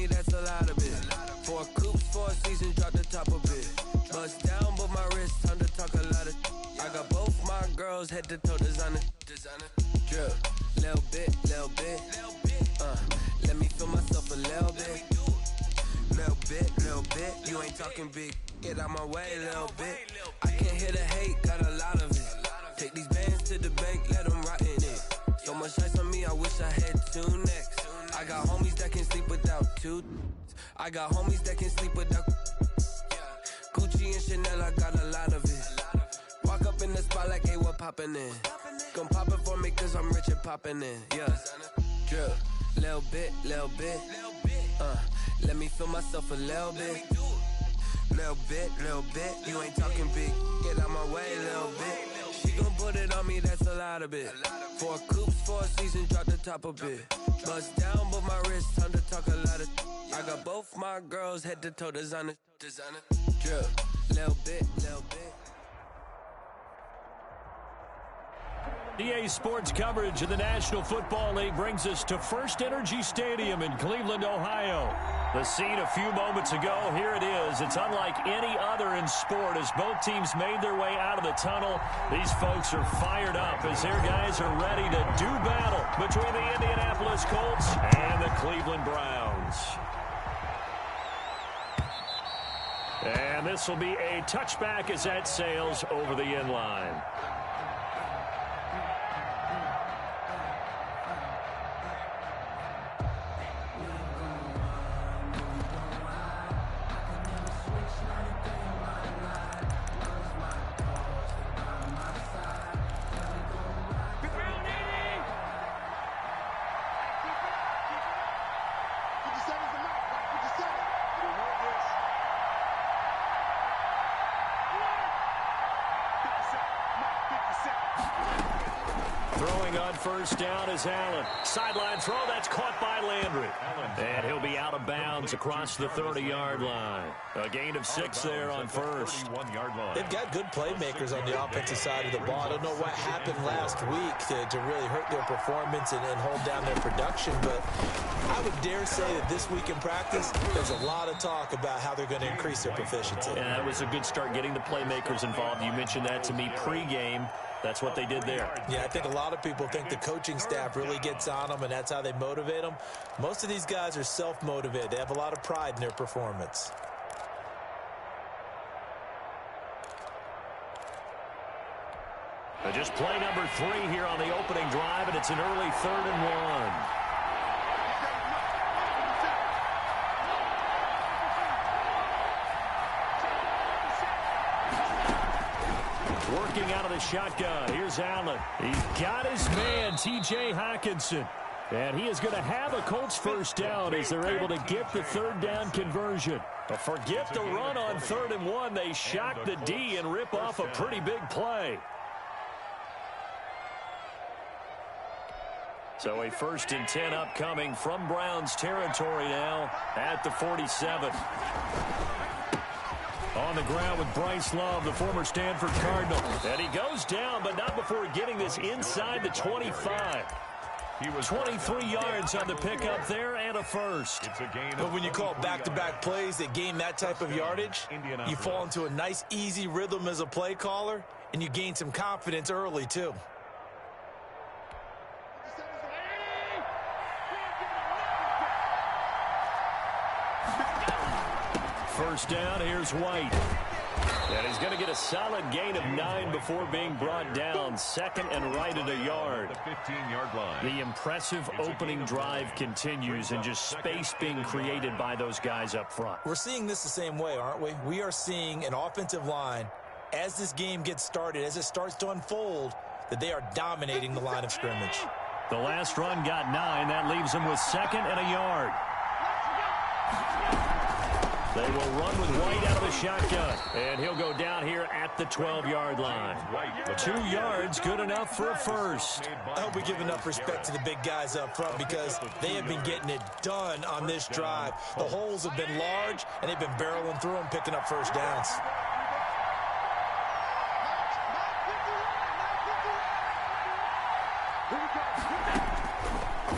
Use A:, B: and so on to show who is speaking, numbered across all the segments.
A: me, that's a lot of it. 4 coops, 4 seasons, drop the top of it. Bust down, but my wrist, time to talk a lot of. I got both my girls head to toe designer. Drip, little bit. Let me feel myself a little bit. Little bit. You ain't talking big. Get out my way, little bit. I can't hear the hate, got a lot of it. Take these bands to the bank, let them rot in it. So much ice on me, I wish I had 2 necks. I got homies that can sleep without 2. I got homies that can sleep without. Gucci and Chanel, I got a lot of it. Walk up in the spot like, hey, what poppin' in? Gon' pop it for me cause I'm rich and poppin' in. Yeah, drip, little bit. Let me feel myself a little bit. Little bit. You ain't talking big. Get out my way, little bit. She gon' put it on me, that's a lot of it. 4 coops, 4 seasons, drop the top of it. Bust down, but my wrist, time to talk a lot of. I got both my girls head to toe designer. Drip, little bit.
B: EA Sports coverage of the National Football League brings us to First Energy Stadium in Cleveland, Ohio. The scene a few moments ago, here it is. It's unlike any other in sport as both teams made their way out of the tunnel. These folks are fired up as their guys are ready to do battle between the Indianapolis Colts and the Cleveland Browns. And this will be a touchback as that sails over the end line. Throwing on first down is Allen. Sideline throw, that's caught by Landry. And he'll be out of bounds across the 30-yard line. A gain of 6 there on first.
C: They've got good playmakers on the offensive side of the ball. I don't know what happened last week to really hurt their performance and hold down their production, but I would dare say that this week in practice, there's a lot of talk about how they're going to increase their proficiency.
B: Yeah, that was a good start getting the playmakers involved. You mentioned that to me pregame. That's what they did there.
C: Yeah, I think a lot of people think the coaching staff really gets on them, and that's how they motivate them. Most of these guys are self-motivated. They have a lot of pride in their performance.
B: Just play number 3 here on the opening drive, and it's an early 3rd and 1. Working out of the shotgun. Here's Allen. He's got his man, T.J. Hockenson. And he is going to have a Colts first down as they're able to get the 3rd down conversion. But forget the run on 3rd and 1. They shock the D and rip off a pretty big play. So a 1st and 10 upcoming from Browns territory now at the 47. On the ground with Bryce Love, the former Stanford Cardinal. And he goes down, but not before getting this inside the 25. He was 23 yards on the pickup there and a first.
C: But when you call back-to-back plays that gain that type of yardage, you fall into a nice, easy rhythm as a play caller, and you gain some confidence early, too.
B: First down, here's White. And he's going to get a solid gain of 9 before being brought down. 2nd and right at a yard.
D: The 15-yard line.
B: The impressive opening drive continues and just space being created by those guys up front.
C: We're seeing this the same way, aren't we? We are seeing an offensive line, as this game gets started, as it starts to unfold, that they are dominating the line of scrimmage.
B: The last run got 9. That leaves them with 2nd and a yard. They will run with White out of the shotgun. And he'll go down here at the 12-yard line. 2 yards, good enough for a first.
C: I hope we give enough respect to the big guys up front because they have been getting it done on this drive. The holes have been large, and they've been barreling through them, picking up first downs.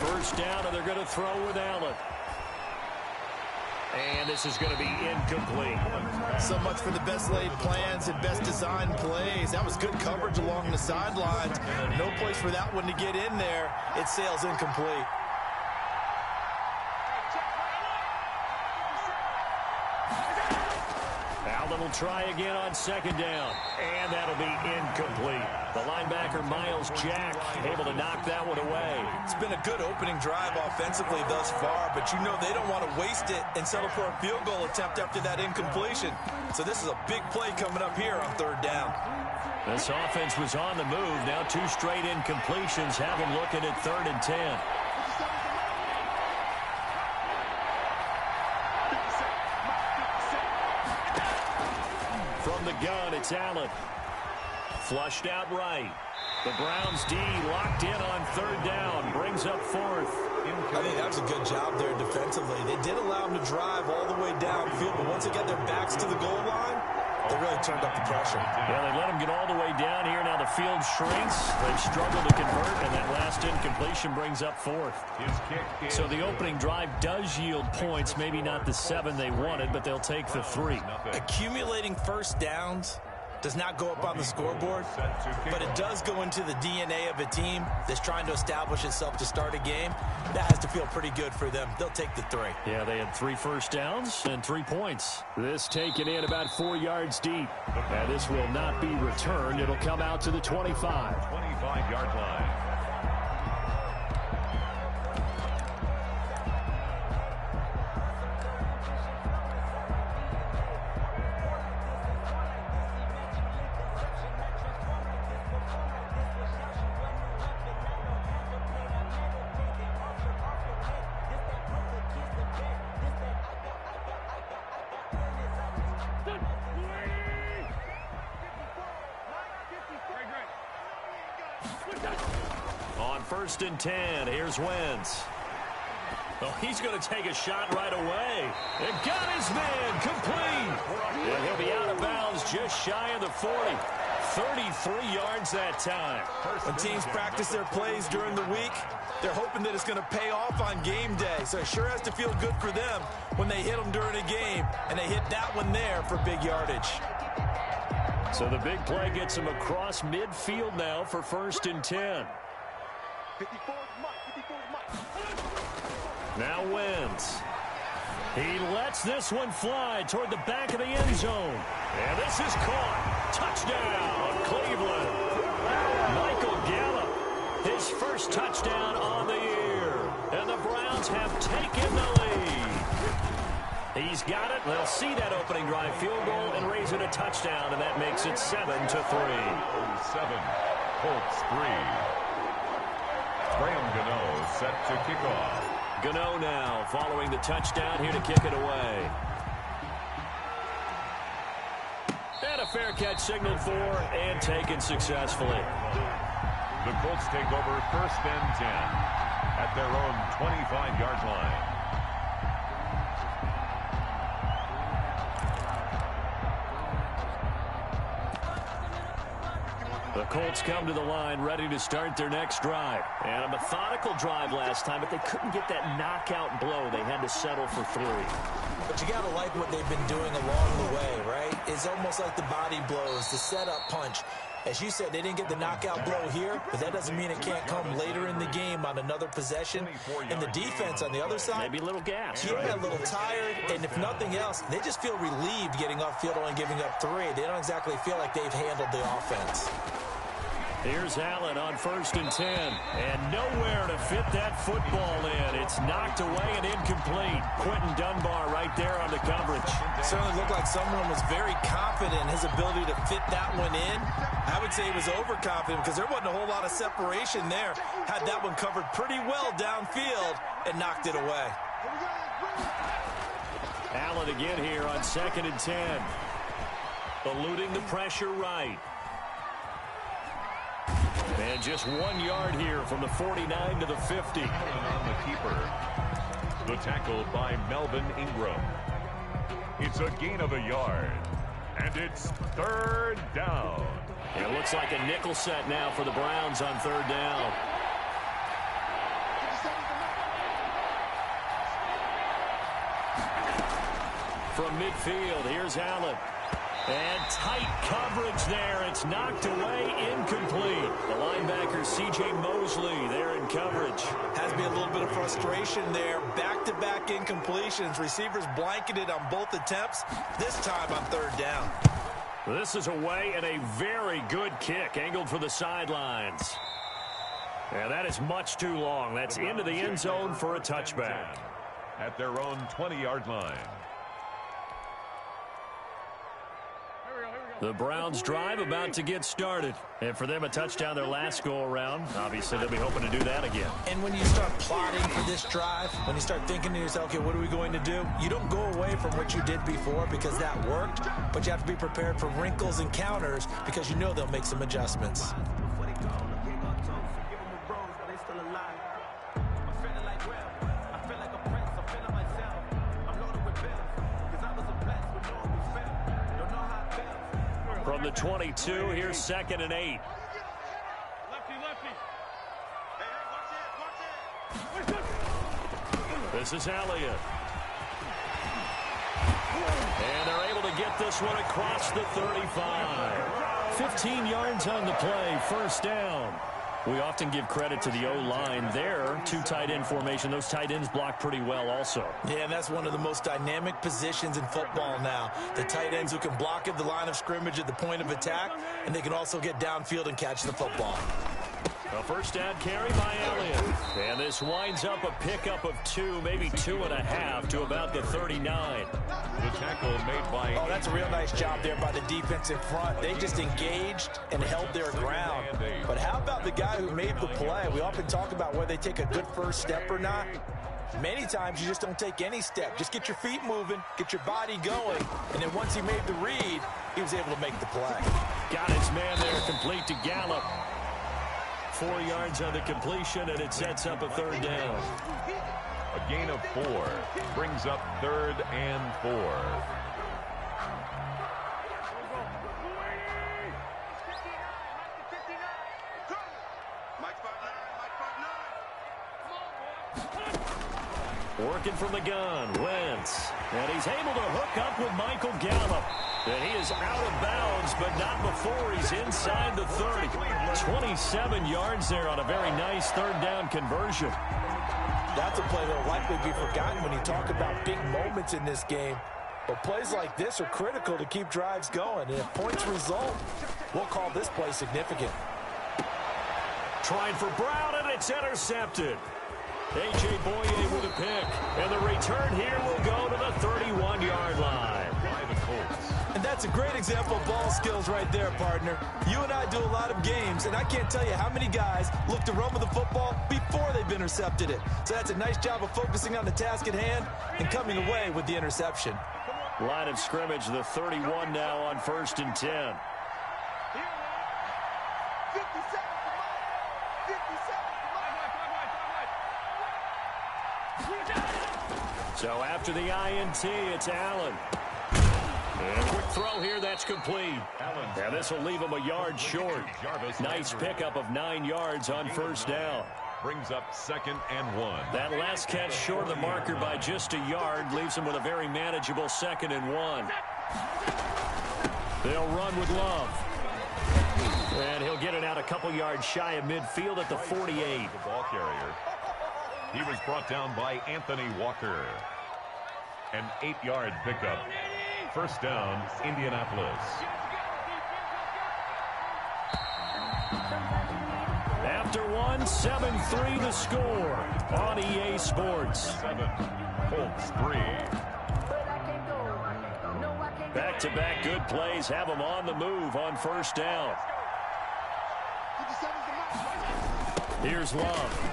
B: First down, and they're going to throw with Allen. And this is going to be incomplete.
C: So much for the best laid plans and best designed plays. That was good coverage along the sidelines. No place for that one to get in there. It sails incomplete.
B: Allen will try again on second down. And that'll be incomplete. The linebacker, Miles Jack, able to knock that one away.
C: It's been a good opening drive offensively thus far, but you know they don't want to waste it and settle for a field goal attempt after that incompletion. So this is a big play coming up here on third down.
B: This offense was on the move. Now 2 straight incompletions have them looking at 3rd and 10. From the gun, it's Allen. Flushed out right. The Browns D locked in on 3rd down. Brings up 4th.
C: I think that was a good job there defensively. They did allow them to drive all the way downfield, but once they got their backs to the goal line, they really turned up the pressure.
B: Yeah, they let them get all the way down here. Now the field shrinks. They've struggled to convert, and that last incompletion brings up 4th. So the opening drive does yield points. Maybe not the 7 they wanted, but they'll take the 3.
C: Accumulating first downs does not go up on the scoreboard, but it does go into the DNA of a team that's trying to establish itself to start a game. That has to feel pretty good for them. They'll take the 3.
B: Yeah, they had 3 first downs and 3 points. This taken in about 4 yards deep. And this will not be returned. It'll come out to the 25.
D: 25-yard line.
B: On 1st and 10, here's Wentz. Oh, he's going to take a shot right away. And got his man complete. And he'll be out of bounds just shy of the 40. 33 yards that time.
C: When teams practice their plays during the week, they're hoping that it's going to pay off on game day. So it sure has to feel good for them when they hit them during a game. And they hit that one there for big yardage.
B: So the big play gets him across midfield now for 1st and 10. Now Wentz. He lets this one fly toward the back of the end zone. And this is caught. Touchdown, Cleveland. Michael Gallup, his first touchdown on the year. And the Browns have taken the lead. He's got it. They'll see that opening drive field goal and raise it a touchdown, and that makes it 7-3.
D: 7, Colts 3. Graham Gano set to kick off.
B: Gano now following the touchdown here to kick it away. And a fair catch signaled for and taken successfully.
D: The Colts take over 1st and 10 at their own 25-yard line.
B: The Colts come to the line ready to start their next drive. And a methodical drive last time, but they couldn't get that knockout blow. They had to settle for 3.
C: But you got to like what they've been doing along the way, right? It's almost like the body blows, the setup punch. As you said, they didn't get the knockout blow here, but that doesn't mean it can't come later in the game on another possession. And the defense on the other side,
B: maybe a little gas.
C: Yeah, right? A little tired, and if nothing else, they just feel relieved getting off field only giving up 3. They don't exactly feel like they've handled the offense.
B: Here's Allen on 1st and 10. And nowhere to fit that football in. It's knocked away and incomplete. Quentin Dunbar right there on the coverage.
C: Certainly looked like someone was very confident in his ability to fit that one in. I would say he was overconfident because there wasn't a whole lot of separation there. Had that one covered pretty well downfield and knocked it away.
B: Allen again here on 2nd and 10. Eluding the pressure right. And just 1 yard here from the 49 to the 50.
D: On the keeper. The tackle by Melvin Ingram. It's a gain of a yard. And it's 3rd down.
B: It looks like a nickel set now for the Browns on 3rd down. from midfield. Here's Allen. And tight coverage there. It's knocked away, incomplete. The linebacker, C.J. Mosley, there in coverage.
C: Has to be a little bit of frustration there. Back-to-back incompletions. Receivers blanketed on both attempts. This time on third down.
B: This is away and a very good kick, angled for the sidelines. And that is much too long. That's into the end zone for a touchback.
D: At their own 20-yard line.
B: The Browns drive about to get started. And for them, a touchdown their last go-around. Obviously, they'll be hoping to do that again.
C: And when you start plotting for this drive, when you start thinking to yourself, okay, what are we going to do? You don't go away from what you did before because that worked, but you have to be prepared for wrinkles and counters because you know they'll make some adjustments.
B: From the 22, here's 2nd and 8. This is Elliott. And they're able to get this one across the 35. 15 yards on the play, first down. We often give credit to the O-line there. 2 tight end formation. Those tight ends block pretty well also.
C: Yeah, and that's one of the most dynamic positions in football now. The tight ends who can block at the line of scrimmage at the point of attack, and they can also get downfield and catch the football.
B: A first down carry by Elliott. And this winds up a pickup of 2, maybe 2.5 to about the 39.
D: The tackle made by...
C: Oh, that's a real nice job there by the defensive front. They just engaged and held their ground. But how about the guy who made the play? We often talk about whether they take a good first step or not. Many times you just don't take any step. Just get your feet moving, get your body going, and then once he made the read, he was able to make the play.
B: Got his man there, complete to Gallup. 4 yards on the completion, and it sets up a third down.
D: A gain of 4 brings up 3rd and 4.
B: Working from the gun, Wentz. And he's able to hook up with Michael Gallup. And he is out of bounds, but not before he's inside the 30. 27 yards there on a very nice third down conversion.
C: That's a play that will likely be forgotten when you talk about big moments in this game. But plays like this are critical to keep drives going. And if points result, we'll call this play significant.
B: Trying for Brown, and it's intercepted. A.J. Boye with a pick. And the return here will go to the 31-yard line.
D: By the Colts.
C: And that's a great example of ball skills right there, partner. You and I do a lot of games, and I can't tell you how many guys look to run with the football before they've intercepted it. So that's a nice job of focusing on the task at hand and coming away with the interception.
B: Line of scrimmage, the 31 now on 1st and 10. So after the INT, it's Allen. And a quick throw here, that's complete. And this will leave him a yard short. Nice pickup of 9 yards on first down.
D: Brings up 2nd and 1.
B: That last catch short of the marker by just a yard leaves him with a very manageable 2nd and 1. They'll run with Love. And he'll get it out a couple yards shy of midfield at the 48.
D: The ball carrier. He was brought down by Anthony Walker. An 8-yard pickup. First down, Indianapolis.
B: After one, 7-3 the score on EA Sports.
D: 7, Colts 3.
B: Back-to-back good plays have them on the move on first down. Here's Love.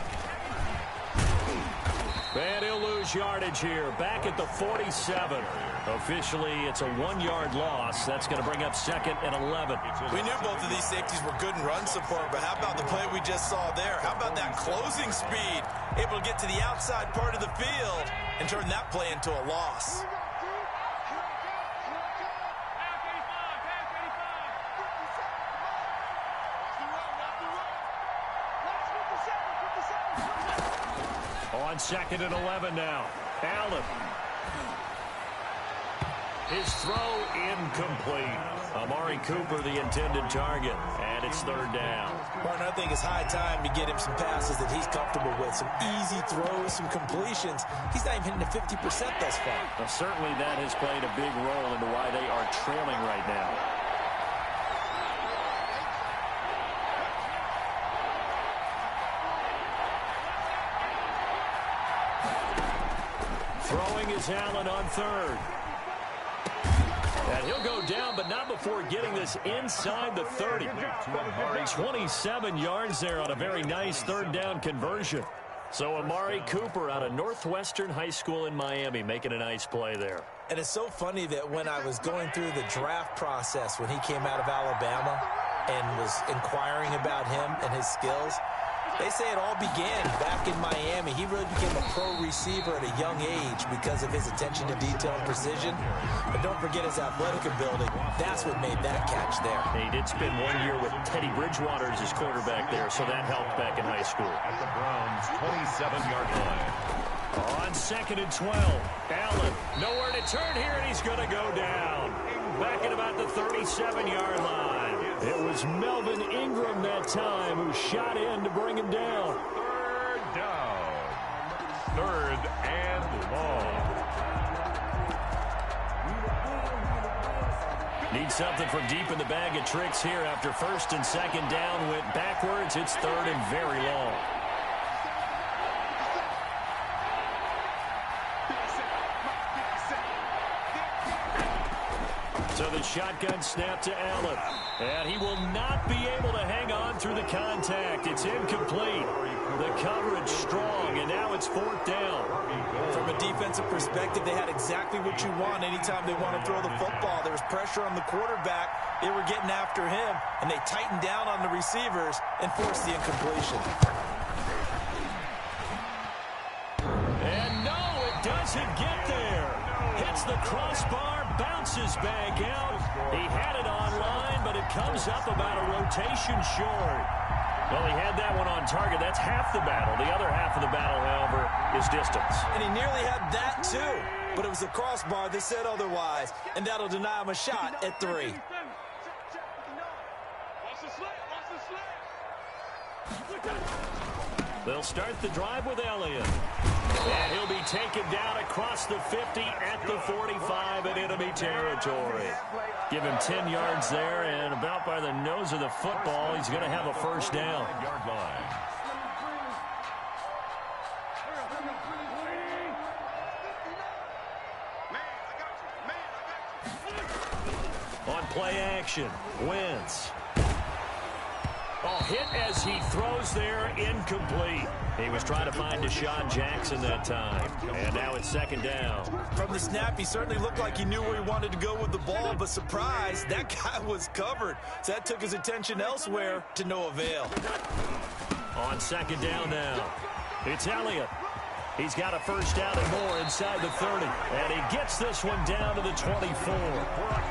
B: And he'll lose yardage here. Back at the 47. Officially, it's a 1-yard loss. That's going to bring up 2nd and 11.
C: We knew both of these safeties were good in run support, but how about the play we just saw there? How about that closing speed? Able to get to the outside part of the field and turn that play into a loss.
B: On 2nd and 11 now. Allen. His throw incomplete. Amari Cooper, the intended target, and it's third down.
C: Partner, I think it's high time to get him some passes that he's comfortable with, some easy throws, some completions. He's not even hitting the 50% thus far.
B: Well, certainly that has played a big role into why they are trailing right now. Throwing is Allen on third. And he'll go down, but not before getting this inside the 30. 27 yards there on a very nice third down conversion. So Amari Cooper out of Northwestern High School in Miami making a nice play there.
C: And it's so funny that when I was going through the draft process when he came out of Alabama and was inquiring about him and his skills, they say it all began back in Miami. He really became a pro receiver at a young age because of his attention to detail and precision. But don't forget his athletic ability. That's what made that catch there.
B: He did spend 1 year with Teddy Bridgewater as his quarterback there, so that helped back in high school.
D: At the Browns' 27-yard line.
B: On 2nd and 12, Allen nowhere to turn here, and he's going to go down. Back at about the 37-yard line. It was Melvin Ingram that time who shot in to bring him down.
D: Third down. Third and long.
B: Need something from deep in the bag of tricks here after 1st and 2nd down went backwards. It's 3rd and very long. So the shotgun snap to Allen. And he will not be able to hang on through the contact. It's incomplete. The coverage strong, and now it's 4th down.
C: From a defensive perspective, they had exactly what you want anytime they want to throw the football. There was pressure on the quarterback. They were getting after him, and they tightened down on the receivers and forced the incompletion.
B: And no, it doesn't get there. Hits the crossbar, bounces back out. He had it online, but it comes up about a rotation short. Well, he had that one on target. That's half the battle. The other half of the battle, however, is distance.
C: And he nearly had that, too. But it was the crossbar that said otherwise, and that'll deny him a shot at 3.
B: They'll start the drive with Elliott. And he'll be taken down across the 50 at the 45 in enemy territory. Give him 10 yards there, and about by the nose of the football, he's going to have a first down.
D: Yard line.
B: On play action, Wentz. Oh, hit as he throws there, incomplete. He was trying to find Deshaun Jackson that time. And now it's 2nd down.
C: From the snap, he certainly looked like he knew where he wanted to go with the ball, but surprise, that guy was covered. So that took his attention elsewhere to no avail.
B: On 2nd down now, it's Elliott. He's got a first down and more inside the 30. And he gets this one down to the 24.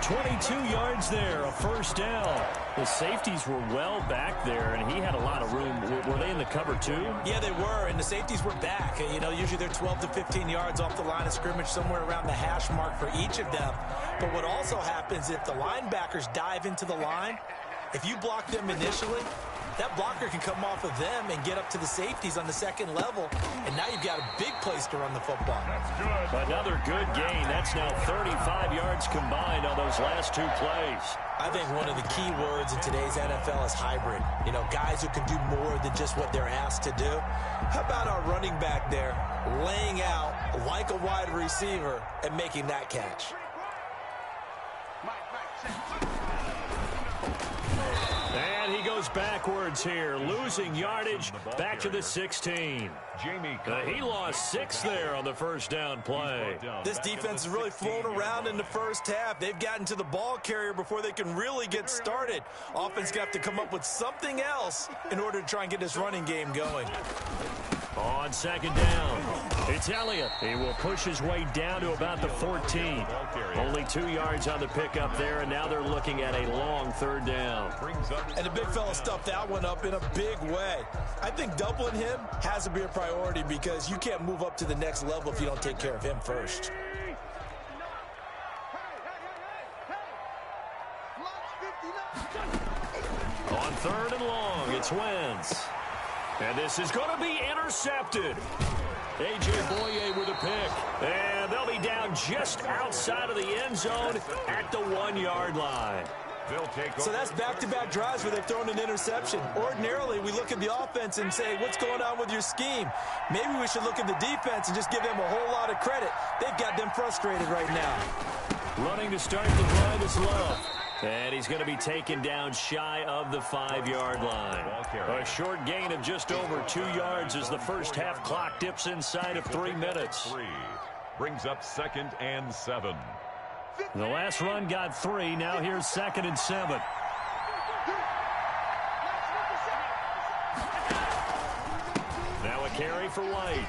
B: 22 yards there, a first down. The safeties were well back there, and he had a lot of room. Were they in the cover too?
C: Yeah, they were, and the safeties were back. You know, usually they're 12 to 15 yards off the line of scrimmage, somewhere around the hash mark for each of them. But what also happens if the linebackers dive into the line, if you block them initially, that blocker can come off of them and get up to the safeties on the 2nd level, and now you've got a big place to run the football.
D: That's good.
B: Another good gain. That's now 35 yards combined on those last 2 plays.
C: I think one of the key words in today's NFL is hybrid. You know, guys who can do more than just what they're asked to do. How about our running back there laying out like a wide receiver and making that catch?
B: And he goes backwards here, losing yardage back to the 16. He lost 6 there on the first down play.
C: This defense has really flown around in the first half. They've gotten to the ball carrier before they can really get started. Offense got to come up with something else in order to try and get this running game going.
B: On 2nd down, it's Elliott. He will push his way down to about the 14. Only 2 yards on the pickup there, and now they're looking at a long 3rd down.
C: And the big fella stuffed that one up in a big way. I think doubling him has to be a priority because you can't move up to the next level if you don't take care of him first.
B: third and long. It's Wentz. And this is going to be intercepted. A.J. Boye with a pick. And they'll be down just outside of the end zone at the 1-yard line.
C: So that's back-to-back drives where they've thrown an interception. Ordinarily, we look at the offense and say, what's going on with your scheme? Maybe we should look at the defense and just give them a whole lot of credit. They've got them frustrated right now.
B: Running to start the drive is Love. And he's going to be taken down shy of the 5-yard line. A short gain of just over 2 yards as the first half clock dips inside of 3 minutes.
D: Brings up 2nd and 7.
B: The last run got 3. Now here's 2nd and 7. Now a carry for White.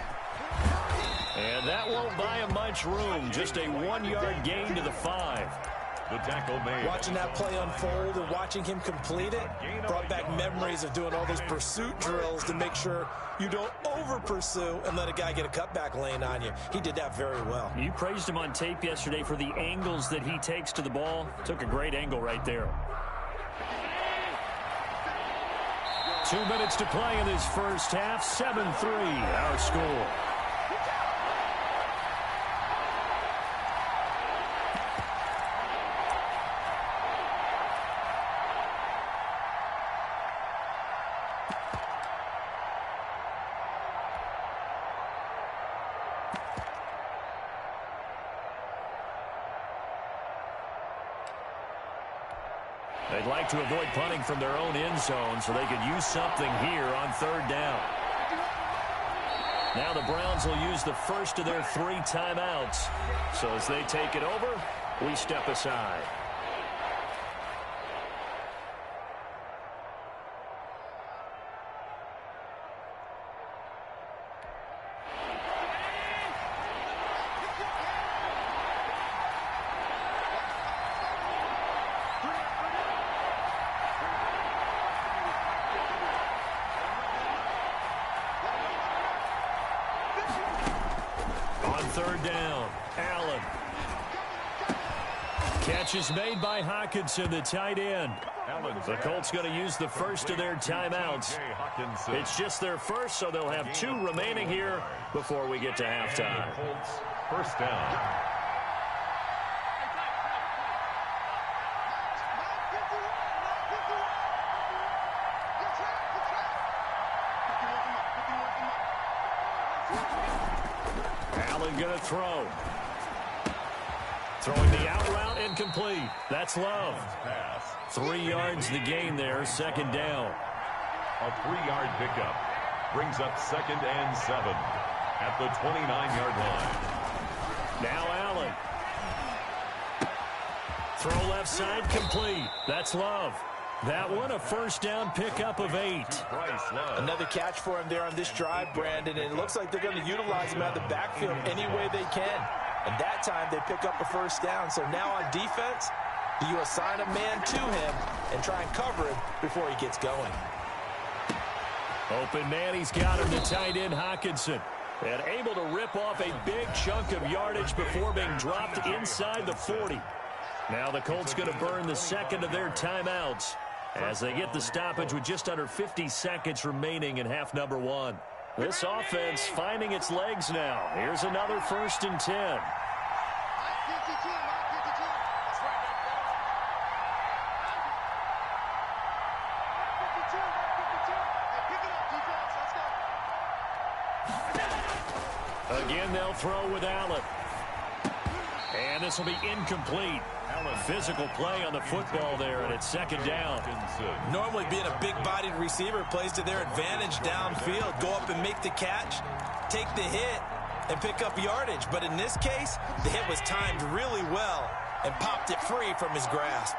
B: And that won't buy him much room. Just a 1-yard gain to the 5.
D: The tackle made.
C: Watching that play unfold and watching him complete it brought back memories of doing all those pursuit drills to make sure you don't over-pursue and let a guy get a cutback lane on you. He did that very well.
B: You praised him on tape yesterday for the angles that he takes to the ball. Took a great angle right there. 2 minutes to play in this first half. 7-3 our score. They'd like to avoid punting from their own end zone so they could use something here on 3rd down. Now the Browns will use the first of their 3 timeouts. So as they take it over, we step aside. On 3rd down, Allen. Catch is made by Hockenson, the tight end. The Colts going to use the first of their timeouts. It's just their first, so they'll have 2 remaining here before we get to halftime.
D: First down.
B: Allen going to throw. Throwing the out route incomplete. That's Love. 3 yards the gain there, 2nd down.
D: A 3-yard pickup brings up 2nd and 7 at the 29-yard line.
B: Now Allen. Throw left side complete. That's Love. That one a first down pickup of 8.
C: Another catch for him there on this drive, Brandon, and it looks like they're going to utilize him out of the backfield any way they can. And that time they pick up a first down. So now on defense, do you assign a man to him and try and cover him before he gets going?
B: Open man, he's got him, the tight end Hockenson. And able to rip off a big chunk of yardage before being dropped inside the 40. Now the Colts going to burn the second of their timeouts as they get the stoppage with just under 50 seconds remaining in half number 1. This offense finding its legs now. Here's another 1st and 10. Again, they'll throw with Allen. And this will be incomplete. Physical play on the football there, and it's 2nd down.
C: Normally being a big-bodied receiver plays to their advantage downfield. Go up and make the catch, take the hit, and pick up yardage. But in this case, the hit was timed really well and popped it free from his grasp.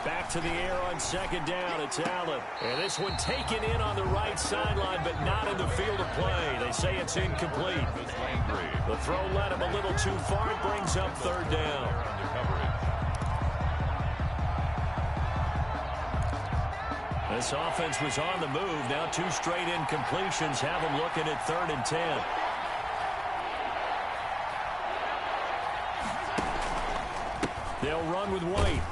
B: Back to the air on 2nd down. It's Allen. And this one taken in on the right sideline, but not in the field of play. They say it's incomplete. The throw led him a little too far. It brings up 3rd down. This offense was on the move. Now 2 straight incompletions have them looking at 3rd and 10. with White.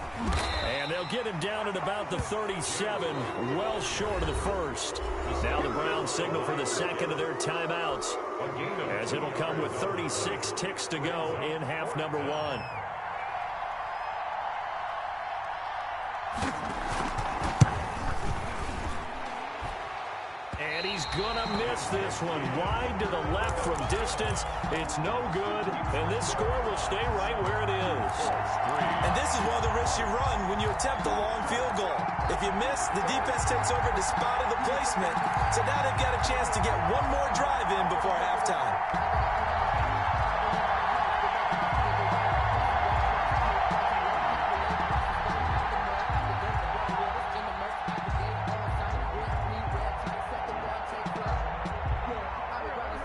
B: And they'll get him down at about the 37, well short of the first. Now the Browns signal for the second of their timeouts, as it'll come with 36 ticks to go in half number one. And he's going to miss this one. Wide to the left from distance. It's no good. And this score will stay right where it is.
C: And this is one of the risks you run when you attempt a long field goal. If you miss, the defense takes over despite of the placement. So now they've got a chance to get one more drive in before halftime.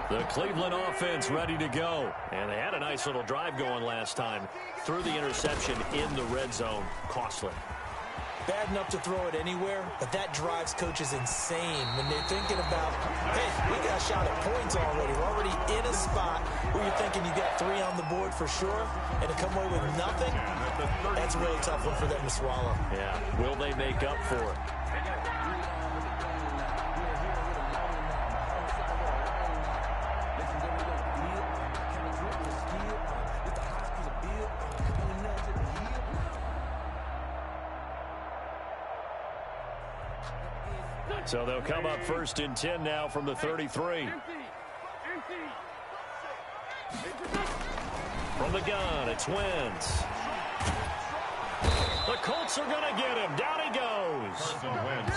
B: The Cleveland offense ready to go. And they had a nice little drive going last time. Threw the interception in the red zone. Costly.
C: Bad enough to throw it anywhere, but that drives coaches insane when they're thinking about, hey, we got a shot at points already. We're already in a spot where you're thinking you got 3 on the board for sure, and to come away with nothing, that's a really tough one for them to swallow.
B: Yeah, will they make up for it? So they'll come up 1st and 10 now from the 33. From the gun, it's Wentz. The Colts are going to get him. Down he goes.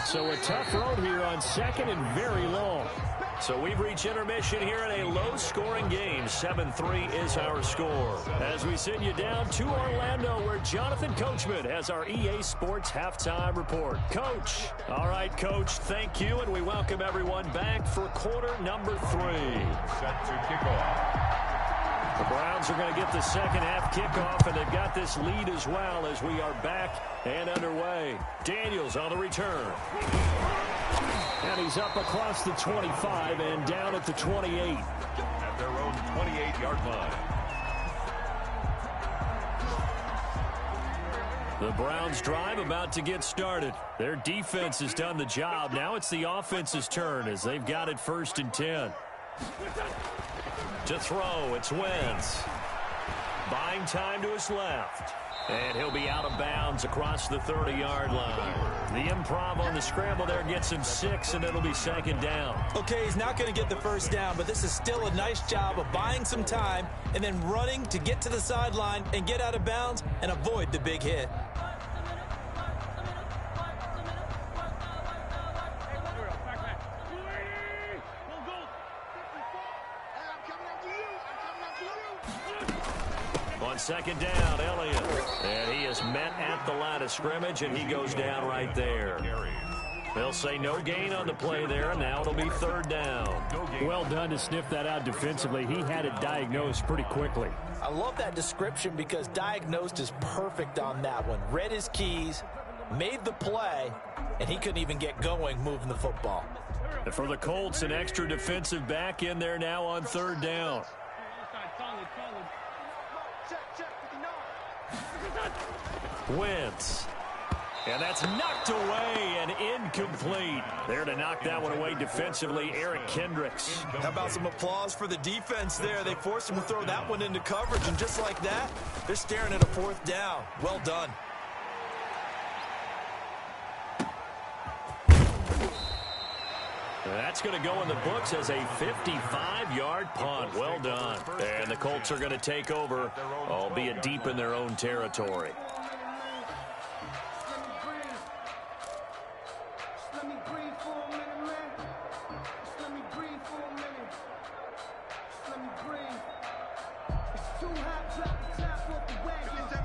B: So a tough road here on 2nd and very long. So we've reached intermission here in a low-scoring game. 7-3 is our score. As we send you down to Orlando, where Jonathan Coachman has our EA Sports halftime report. Coach. All right, Coach, thank you, and we welcome everyone back for quarter number 3.
D: Set to kick off.
B: The Browns are going to get the second half kickoff, and they've got this lead as well as we are back and underway. Daniels on the return. And he's up across the 25 and down at the 28.
D: At their own 28-yard line.
B: The Browns drive about to get started. Their defense has done the job. Now it's the offense's turn as they've got it 1st and 10. To throw, it's Wentz. Buying time to his left. And he'll be out of bounds across the 30-yard line. The improv on the scramble there gets him 6, and it'll be 2nd down.
C: Okay, he's not going to get the 1st down, but this is still a nice job of buying some time and then running to get to the sideline and get out of bounds and avoid the big hit.
B: On 2nd down, Elliott. And he is met at the line of scrimmage, and he goes down right there. They'll say no gain on the play there, and now it'll be 3rd down.
E: Well done to sniff that out defensively. He had it diagnosed pretty quickly.
C: I love that description because diagnosed is perfect on that one. Read his keys, made the play, and he couldn't even get going moving the football.
B: And for the Colts, an extra defensive back in there now on 3rd down. Wentz. And that's knocked away and incomplete. There to knock that one away defensively, Eric Kendricks.
C: How about some applause for the defense there? They forced him to throw that one into coverage, and just like that, they're staring at a 4th down. Well done.
B: That's going to go in the books as a 55-yard punt. Well done. And the Colts are going to take over, albeit deep in their own territory.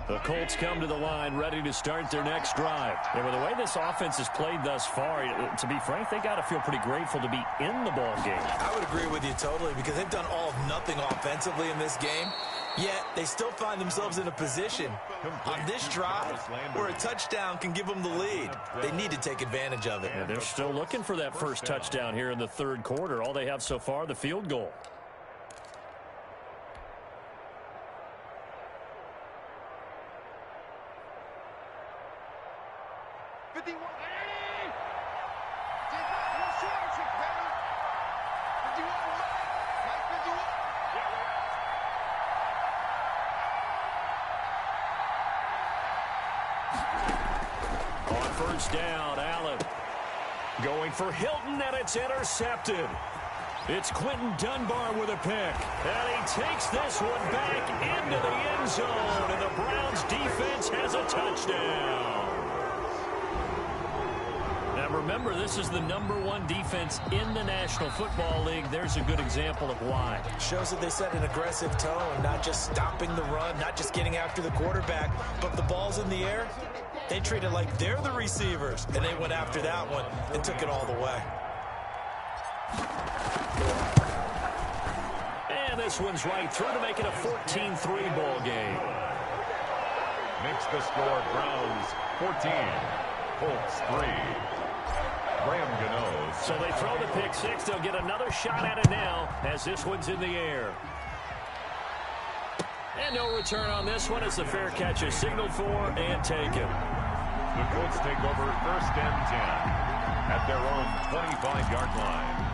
B: The Colts come to the line ready to start their next drive. And with the way this offense has played thus far, to be frank, they got to feel pretty grateful to be in the ball game.
C: I would agree with you totally because they've done all of nothing offensively in this game, yet they still find themselves in a position on this drive where a touchdown can give them the lead. They need to take advantage of it.
B: And they're still looking for that first touchdown here in the 3rd quarter. All they have so far, the field goal. On first down, Allen going for Hilton, and it's intercepted. It's Quentin Dunbar with a pick, and he takes this one back into the end zone, and the Browns defense has a touchdown. Now remember, this is the #1 defense in the National Football League. There's a good example of why.
C: Shows that they set an aggressive tone, not just stopping the run, not just getting after the quarterback, but the ball's in the air. They treat it like they're the receivers, and they went after that one and took it all the way.
B: And this one's right through to make it a 14-3 ball game.
D: Makes the score Browns 14, Colts 3. Graham Gano.
B: So they throw the pick six. They'll get another shot at it now as this one's in the air. And no return on this one as the fair catch is signaled for and taken.
D: The Colts take over 1st and 10 at their own 25-yard line.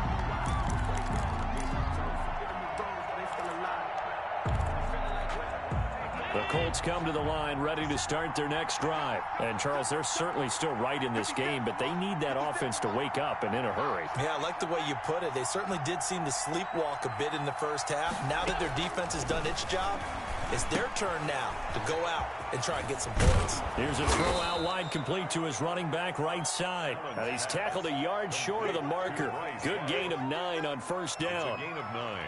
B: The Colts come to the line ready to start their next drive. And, Charles, they're certainly still right in this game, but they need that offense to wake up and in a hurry.
C: Yeah, I like the way you put it. They certainly did seem to sleepwalk a bit in the first half. Now that their defense has done its job, it's their turn now to go out and try and get some points.
B: Here's a throw out wide complete to his running back right side. And he's tackled a yard short of the marker. Good gain of 9 on first down.
D: Gain of 9.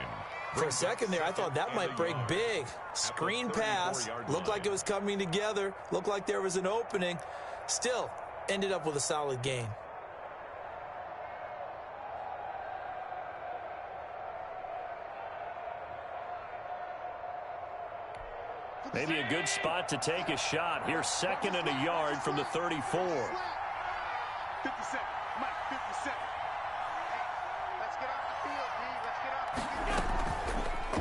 C: For a second there, I thought that might break big. Screen pass. Looked like it was coming together. Looked like there was an opening. Still, ended up with a solid gain.
B: Maybe a good spot to take a shot. Here's 2nd and a yard from the 34.
F: 50 seconds. Mike, 50 seconds. Let's get off the field, D. Let's get off the field.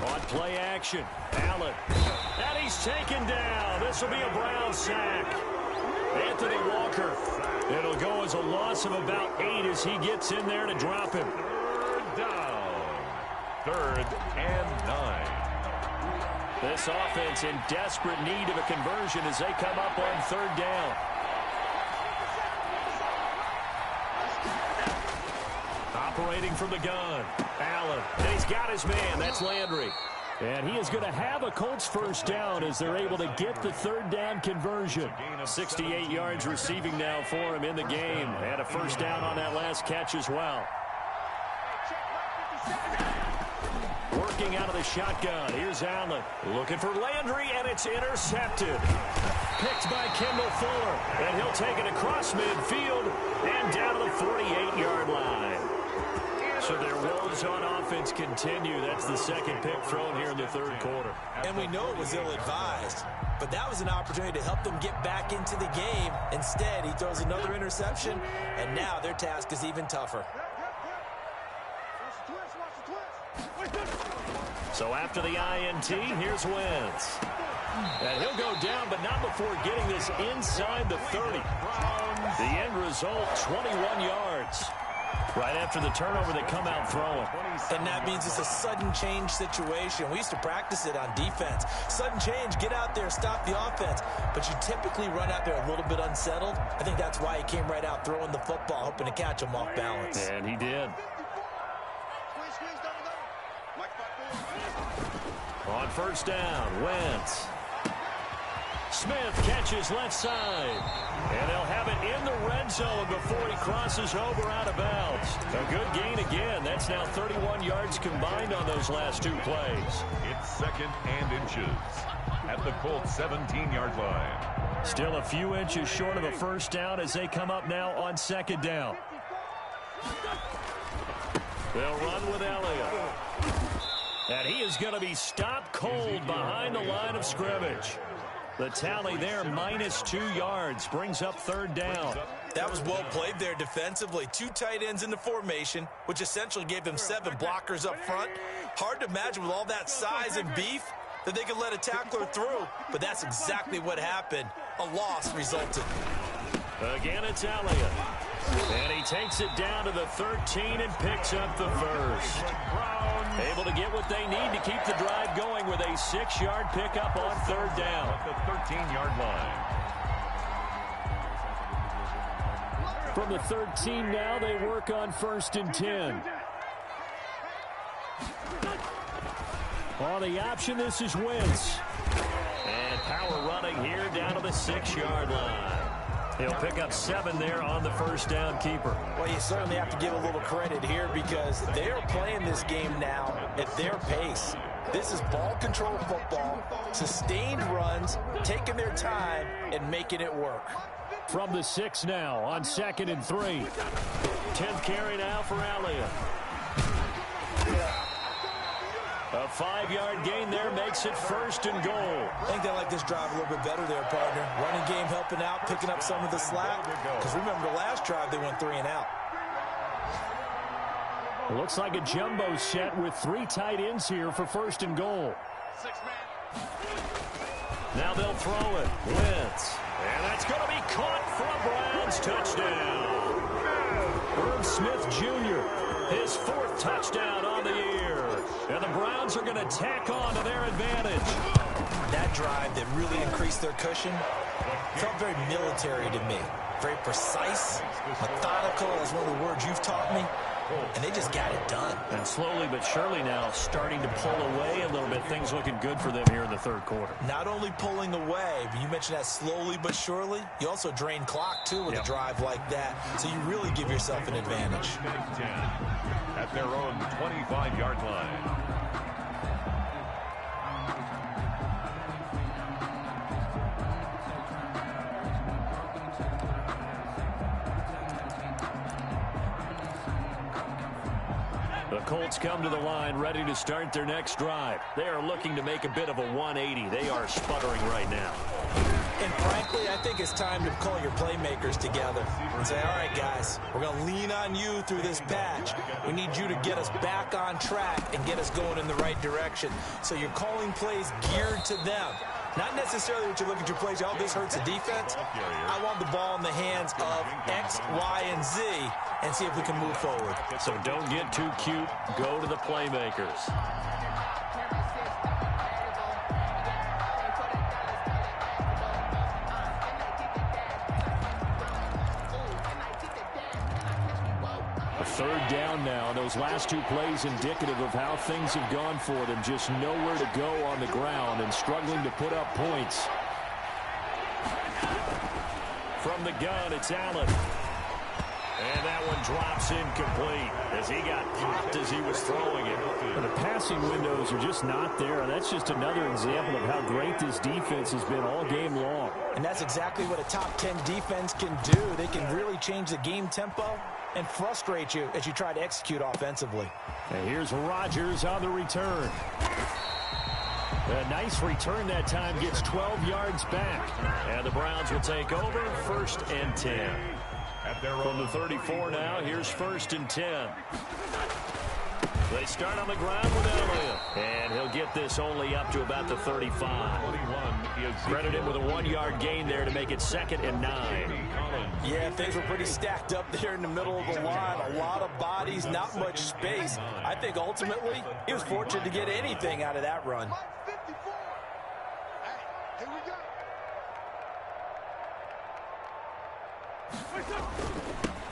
B: On play action, Allen. And he's taken down. This will be a Brown sack. Anthony Walker. It'll go as a loss of about 8 as he gets in there to drop him.
D: 3rd down. 3rd and 9.
B: This offense in desperate need of a conversion as they come up on 3rd down. Operating from the gun, Allen. And he's got his man. That's Landry. And he is going to have a Colts first down as they're able to get the 3rd down conversion. 68 yards receiving now for him in the game. And a first down on that last catch as well. Working out of the shotgun. Here's Allen. Looking for Landry, and it's intercepted. Picked by Kendall Fuller. And he'll take it across midfield and down to the 48-yard line. So their woes on offense continue. That's the 2nd pick thrown here in the 3rd quarter.
C: And we know it was ill-advised, but that was an opportunity to help them get back into the game. Instead, he throws another interception, and now their task is even tougher.
B: So after the INT, here's Wentz. And he'll go down, but not before getting this inside the 30. The end result, 21 yards. Right after the turnover, they come out throwing.
C: And that means it's a sudden change situation. We used to practice it on defense. Sudden change, get out there, stop the offense. But you typically run out there a little bit unsettled. I think that's why he came right out throwing the football, hoping to catch him off balance.
B: And he did. On first down, Wentz. Smith catches left side. And they'll have it in the red zone before he crosses over out of bounds. A good gain again. That's now 31 yards combined on those last 2 plays.
D: It's 2nd and inches at the Colts 17-yard line.
B: Still a few inches short of a first down as they come up now on 2nd down. They'll run with Elliott. And he is going to be stopped cold behind the line of scrimmage. The tally there, -2 yards, brings up 3rd down.
C: That was well played there defensively. 2 tight ends in the formation, which essentially gave them 7 blockers up front. Hard to imagine with all that size and beef that they could let a tackler through, but that's exactly what happened. A loss resulted.
B: Again, it's Elliott. And he takes it down to the 13 and picks up the first. Able to get what they need to keep the drive going with a 6-yard pickup on third down.
D: At the 13-yard line.
E: From the 13 now, they work on 1st and 10. On the option, this is Wentz.
B: And power running here down to the 6-yard line. He'll pick up 7 there on the first down keeper.
C: Well, you certainly have to give a little credit here because they're playing this game now at their pace. This is ball control football, sustained runs, taking their time, and making it work.
E: From the 6 now on 2nd and 3.
B: 10th carry now for Elliott. A 5-yard gain there makes it 1st and goal.
C: I think they like this drive a little bit better there, partner. Running game helping out, picking up some of the slack. Because remember, the last drive they went 3 and out.
E: It looks like a jumbo set with 3 tight ends here for 1st and goal.
B: Now they'll throw it. Wentz. And that's going to be caught for a Browns touchdown. Irv Smith Jr., his 4th touchdown on the year. And the Browns are going to tack on to their advantage.
C: That drive that really increased their cushion felt very military to me. Very precise, methodical is one of the words you've taught me. And they just got it done.
B: And slowly but surely now starting to pull away a little bit. Things looking good for them here in the 3rd quarter.
C: Not only pulling away, but you mentioned that slowly but surely. You also drain clock, too, with a drive like that. So you really give yourself an advantage.
D: At their own 25-yard line.
B: The Colts come to the line ready to start their next drive. They are looking to make a bit of a 180. They are sputtering right now.
C: And frankly, I think it's time to call your playmakers together and say, all right, guys, we're going to lean on you through this patch. We need you to get us back on track and get us going in the right direction. So you're calling plays geared to them. Not necessarily that you look at your plays, oh, this hurts the defense. I want the ball in the hands of X, Y, and Z and see if we can move forward.
B: So don't get too cute. Go to the playmakers.
E: Third down now. Those last 2 plays indicative of how things have gone for them. Just nowhere to go on the ground and struggling to put up points.
B: From the gun, it's Allen. And that one drops incomplete as he got popped as he was throwing it.
E: And the passing windows are just not there. And that's just another example of how great this defense has been all game long.
C: And that's exactly what a top 10 defense can do. They can really change the game tempo and frustrate you as you try to execute offensively.
E: And here's Rodgers on the return. A nice return that time, gets 12 yards back.
B: And the Browns will take over 1st and 10. From the 34 now, here's 1st and 10. They start on the ground with Elliott. And he'll get this only up to about the 35. Credit him with a 1-yard gain there to make it 2nd and 9.
C: Yeah, things were pretty stacked up there in the middle of the line. A lot of bodies, not much space. I think ultimately he was fortunate to get anything out of that run.
F: Here we go.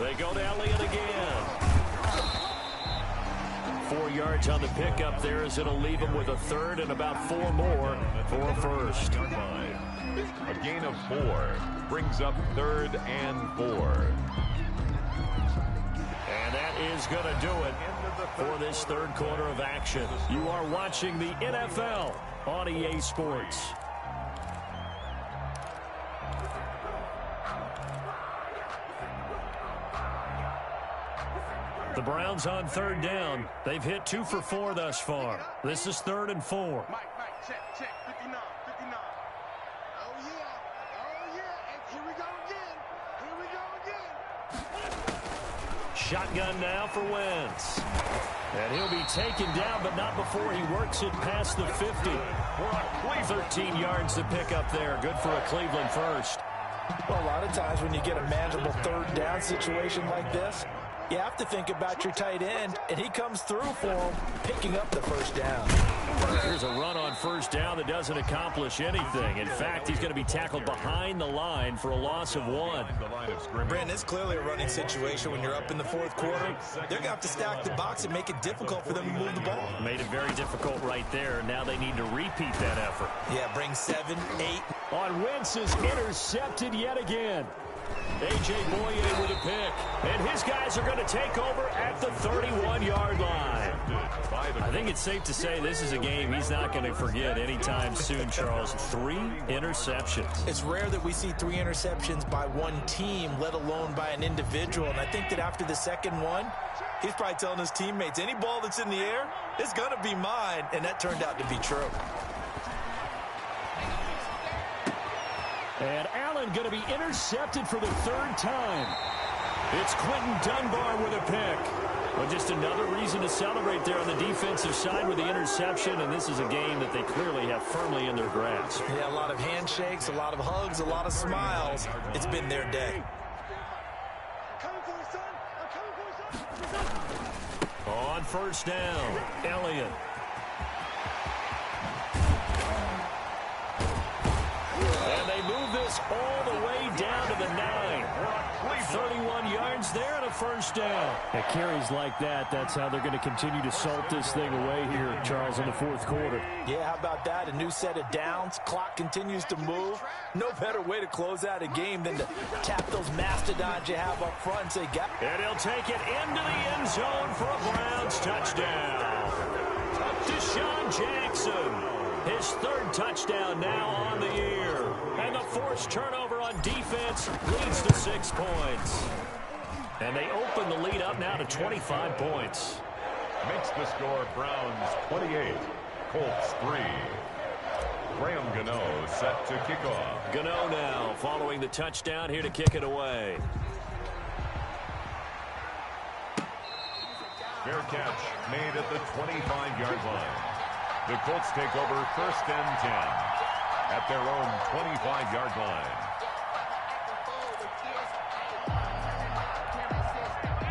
B: They go to Elliott again. 4 yards on the pickup there as it'll leave him with a 3rd and about 4 more for a 1st.
D: A gain of 4 brings up 3rd and 4.
B: And that is going to do it for this 3rd quarter of action.
E: You are watching the NFL on EA Sports.
B: The Browns on 3rd down. They've hit 2 for 4 thus far. This is 3rd and 4.
F: Mike, check, 59. Oh, yeah. And here we go again.
B: Shotgun now for Wentz. And he'll be taken down, but not before he works it past the 50. 13 yards to pick up there. Good for a Cleveland 1st.
C: Well, a lot of times when you get a manageable third down situation like this, you have to think about your tight end, and he comes through for him, picking up the first down.
B: Here's a run on first down that doesn't accomplish anything. In fact, he's going to be tackled behind the line for a loss of 1.
C: Brandon, it's clearly a running situation when you're up in the fourth quarter. They're going to have to stack the box and make it difficult for them to move the ball.
B: Made it very difficult right there. Now they need to repeat that effort.
C: Yeah, bring 7, 8.
E: On Wentz is intercepted yet again.
B: A.J. Boye with a pick. And his guys are going to take over at the 31-yard line. I think it's safe to say this is a game he's not going to forget anytime soon, Charles. 3 interceptions.
C: It's rare that we see 3 interceptions by one team, let alone by an individual. And I think that after the second one, he's probably telling his teammates, any ball that's in the air, it's going to be mine. And that turned out to be true.
E: And Allen going to be intercepted for the 3rd time.
B: It's Quentin Dunbar with a pick. Well, just another reason to celebrate there on the defensive side with the interception, and this is a game that they clearly have firmly in their grasp.
C: Yeah, a lot of handshakes, a lot of hugs, a lot of smiles. It's been their day.
B: On first down, Elliott. And they move this all the way down to the 9. 31 yards there and a first down.
E: At carries like that, that's how they're going to continue to salt this thing away here, Charles, in the fourth quarter.
C: Yeah, how about that? A new set of downs. Clock continues to move. No better way to close out a game than to tap those mastodons you have up front and say,
B: and he'll take it into the end zone for a Browns touchdown. Deshaun Jackson. His 3rd touchdown now on the year. And the forced turnover on defense leads to 6 points. And they open the lead up now to 25 points.
D: Makes the score Browns 28, Colts 3. Graham Gano set to kick off.
B: Gano now following the touchdown here to kick it away.
D: Fair catch made at the 25-yard line. The Colts take over 1st and 10 at their own 25-yard line.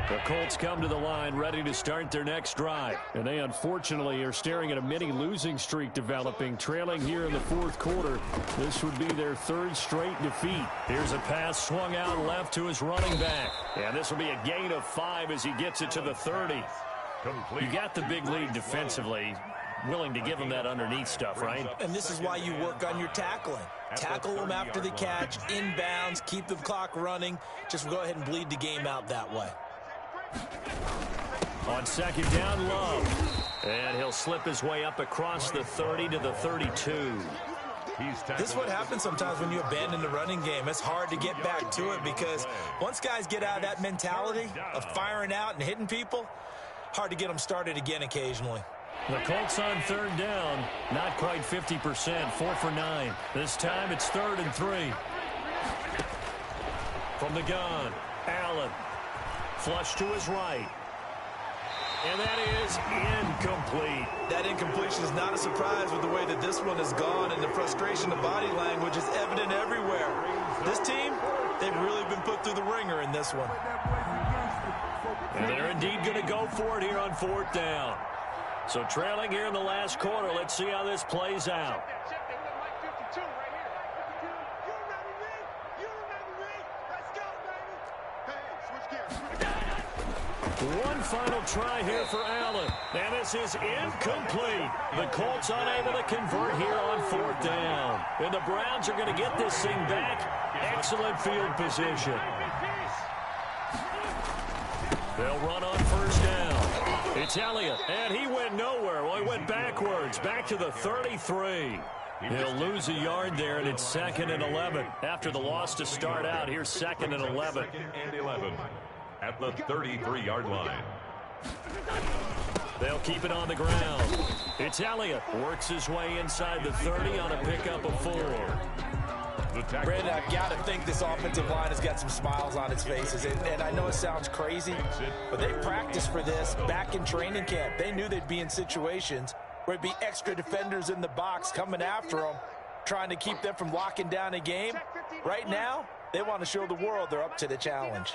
B: The Colts come to the line ready to start their next drive.
E: And they unfortunately are staring at a mini losing streak developing, trailing here in the fourth quarter. This would be their 3rd straight defeat.
B: Here's a pass swung out left to his running back. And this will be a gain of 5 as he gets it to the 30. You got the big lead defensively. Willing to give him that underneath stuff, right?
C: And this is why you work on your tackling. Tackle them after the catch, inbounds, keep the clock running. Just go ahead and bleed the game out that way.
B: On 2nd down, Love. And he'll slip his way up across the 30 to the 32.
C: This is what happens sometimes when you abandon the running game. It's hard to get back to it because once guys get out of that mentality of firing out and hitting people, hard to get them started again occasionally.
B: The Colts on 3rd down, not quite 50%, 4 for 9. This time it's 3rd and 3. From the gun, Allen. Flush to his right. And that is incomplete.
C: That incompletion is not a surprise with the way that this one has gone, and the frustration of body language is evident everywhere. This team, they've really been put through the ringer in this one.
B: And they're indeed going to go for it here on 4th down. So trailing here in the last quarter, let's see how this plays out. One final try here for Allen. And this is incomplete. The Colts unable to convert here on 4th down. And the Browns are going to get this thing back. Excellent field position. They'll run on 1st down. It's Elliott, and he went nowhere. Well, he went backwards, back to the 33. He'll lose a yard there, and it's 2nd and 11. After the loss to start out, here's 2nd and 11.
D: 2nd and 11 at the 33-yard line.
B: They'll keep it on the ground. It's Elliott. Works his way inside the 30 on a pickup of 4.
C: Brandon, I've got to think this offensive line has got some smiles on its faces. And I know it sounds crazy, but they practiced for this back in training camp. They knew they'd be in situations where it'd be extra defenders in the box coming after them, trying to keep them from locking down a game. Right now, They want to show the world they're up to the challenge.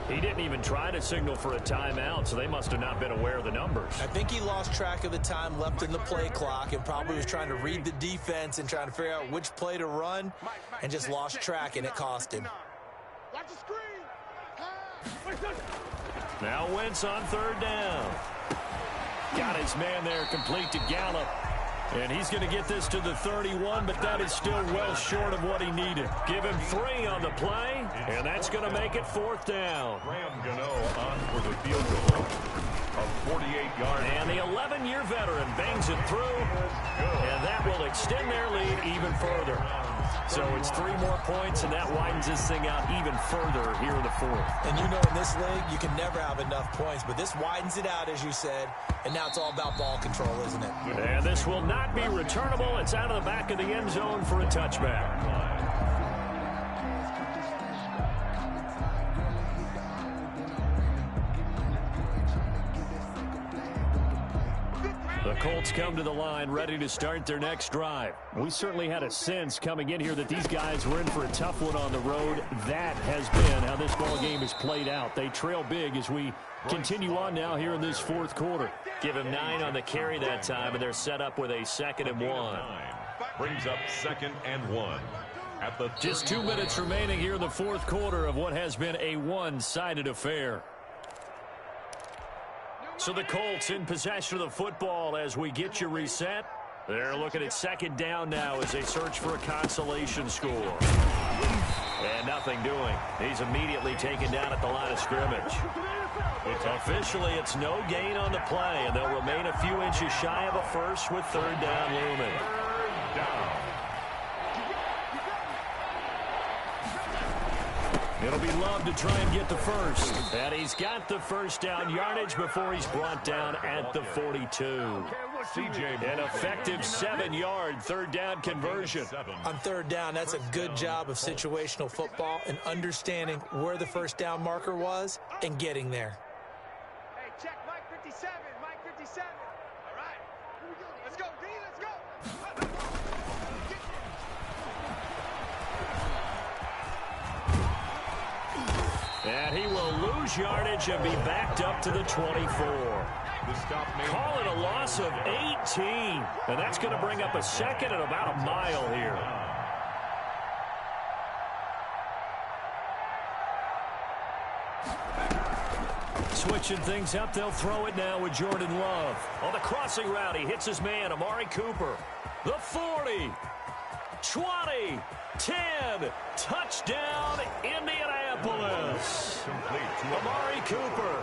B: He didn't even try to signal for a timeout, so they must have not been aware of the numbers.
C: I think he lost track of the time left in the play clock and probably was trying to read the defense and trying to figure out which play to run and just lost track, and it cost him.
B: Now Wentz on third down. Got his man there complete to Gallup. And he's going to get this to the 31, but that is still well short of what he needed. Give him 3 on the play, and that's going to make it 4th down.
D: Graham Gano on for the field goal of 48 yards.
B: And the 11-year veteran bangs it through, and that will extend their lead even further. So it's 3 more points, and that widens this thing out even further here in the 4th.
C: And you know, in this league, you can never have enough points, but this widens it out, as you said, and now it's all about ball control, isn't it?
B: And this will not be returnable. It's out of the back of the end zone for a touchback. The Colts come to the line ready to start their next drive. We certainly had a sense coming in here that these guys were in for a tough one on the road. That has been how this ball game has played out. They trail big as we continue on now here in this 4th quarter. Give him 9 on the carry that time, and they're set up with a 2nd and 1.
D: Brings up 2nd and 1. At the
B: just 2 minutes remaining here in the 4th quarter of what has been a one-sided affair. So the Colts in possession of the football as we get you reset. They're looking at 2nd down now as they search for a consolation score. And nothing doing. He's immediately taken down at the line of scrimmage. Officially, it's no gain on the play, and they'll remain a few inches shy of a first with 3rd down looming.
D: 3rd down.
B: It'll be Love to try and get the first. And he's got the first down yardage before he's brought down at the 42. An effective 7-yard 3rd down conversion.
C: On 3rd down, that's a good job of situational football and understanding where the first down marker was and getting there.
F: Hey, check Mike 57, Mike 57. All right, here we go. Let's go, D, let's go.
B: And he will lose yardage and be backed up to the 24. Call it a loss of 18. And that's going to bring up a 2nd and about a mile here. Switching things up, they'll throw it now with Jordan Love. On the crossing route, he hits his man, Amari Cooper. The 40, 20, 10, touchdown, Indianapolis. Amari Cooper,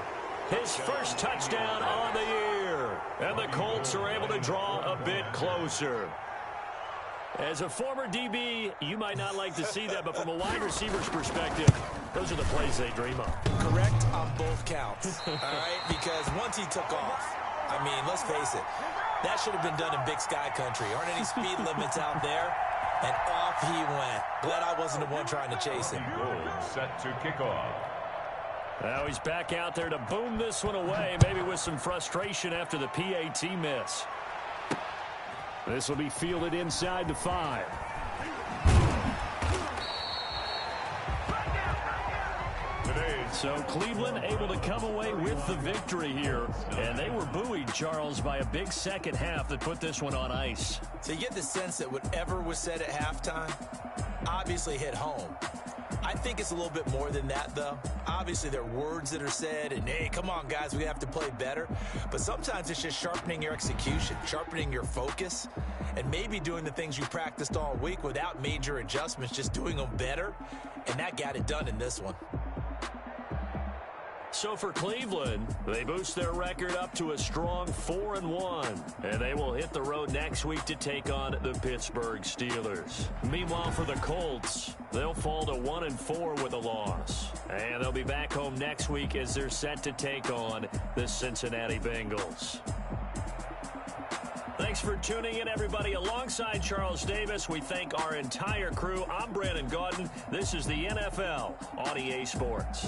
B: his first touchdown on the year. And the Colts are able to draw a bit closer. As a former DB, you might not like to see that, but from a wide receiver's perspective, those are the plays they dream of.
C: Correct on both counts, all right? Because once he took off, I mean, let's face it, that should have been done in Big Sky country. Aren't any speed limits out there? And off he went. Glad I wasn't the one trying to chase him.
D: Set to kick off.
B: Now he's back out there to boom this one away, maybe with some frustration after the PAT miss. This will be fielded inside the 5. So Cleveland able to come away with the victory here. And they were buoyed, Charles, by a big second half that put this one on ice.
C: So you get the sense that whatever was said at halftime obviously hit home. I think it's a little bit more than that, though. Obviously, there are words that are said, and, hey, come on, guys, we have to play better. But sometimes it's just sharpening your execution, sharpening your focus, and maybe doing the things you practiced all week without major adjustments, just doing them better. And that got it done in this one.
B: So for Cleveland, they boost their record up to a strong 4-1. And they will hit the road next week to take on the Pittsburgh Steelers. Meanwhile, for the Colts, they'll fall to 1-4 with a loss. And they'll be back home next week as they're set to take on the Cincinnati Bengals. Thanks for tuning in, everybody. Alongside Charles Davis, we thank our entire crew. I'm Brandon Gaudin. This is the NFL on EA Sports.